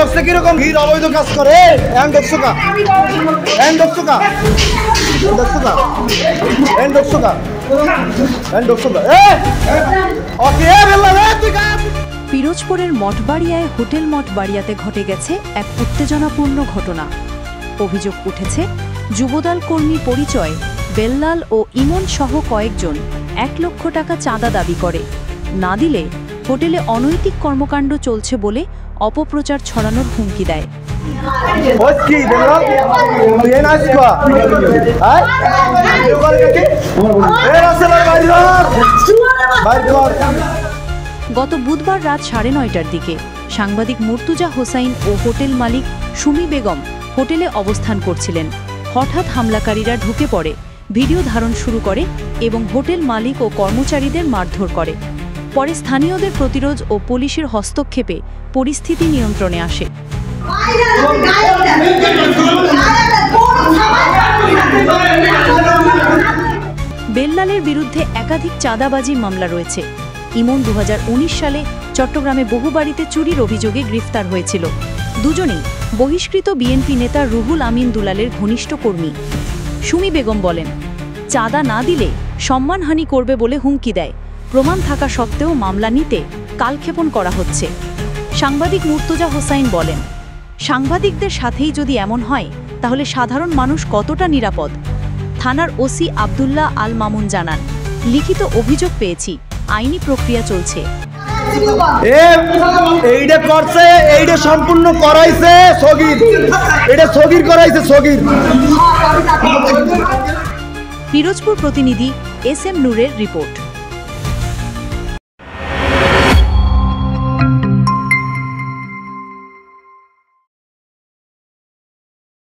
দেখছে কিরকম ভিড় অবৈধ কাজ করে এন দেখছোকা এন দেখছোকা দেখছোকা এন দেখছোকা এন দেখছোকা ওকে বেলা রে তুই পিরোজপুরের মঠবাড়িয়ায় হোটেল মঠবাড়িয়াতে ঘটে গেছে এক উত্তেজনাপূর্ণ ঘটনা। অভিযোগ উঠেছে যুবদল কর্মী পরিচয় বেল্লাল ও ইমন সহ কয়েকজন ১ লক্ষ টাকা চাঁদা দাবি করে, না দিলে হোটেলে অনৈতিক কর্মকাণ্ড চলছে বলে অপপ্রচার ছড়ানোর হুমকি দেয়। গত বুধবার রাত 9:30টার দিকে সাংবাদিক মুর্তুজা হোসাইন ও হোটেল মালিক সুমি বেগম হোটেলে অবস্থান করছিলেন। হঠাৎ হামলাকারীরা ঢুকে পড়ে, ভিডিও ধারণ শুরু করে এবং হোটেল মালিক ও কর্মচারীদের মারধর করে। পরে স্থানীয়দের প্রতিরোধ ও পুলিশের হস্তক্ষেপে পরিস্থিতি নিয়ন্ত্রণে আসে। বেল্লালের বিরুদ্ধে একাধিক চাঁদাবাজি মামলা রয়েছে। ইমন 2019 সালে চট্টগ্রামে বহু বাড়িতে চুরির অভিযোগে গ্রেফতার হয়েছিল। দুজনেই বহিষ্কৃত বিএনপি নেতা রুহুল আমিন দুলালের ঘনিষ্ঠ কর্মী। সুমি বেগম বলেন, চাঁদা না দিলে সম্মানহানি করবে বলে হুমকি দেয়। প্রমাণ থাকা সত্ত্বেও মামলা নিতে কালক্ষেপণ করা হচ্ছে। সাংবাদিক মুর্তুজা হোসাইন বলেন, সাংবাদিকদের সাথেই যদি এমন হয় তাহলে সাধারণ মানুষ কতটা নিরাপদ? থানার ওসি আব্দুল্লাহ আল মামুন জানান, লিখিত অভিযোগ পেয়েছি, আইনি প্রক্রিয়া চলছে। এইটা করছে, এইটা সম্পূর্ণ করাইছে সগীর, এটা সগীর করাইছে সগীর। পিরোজপুর প্রতিনিধি এস এম নূরের রিপোর্ট।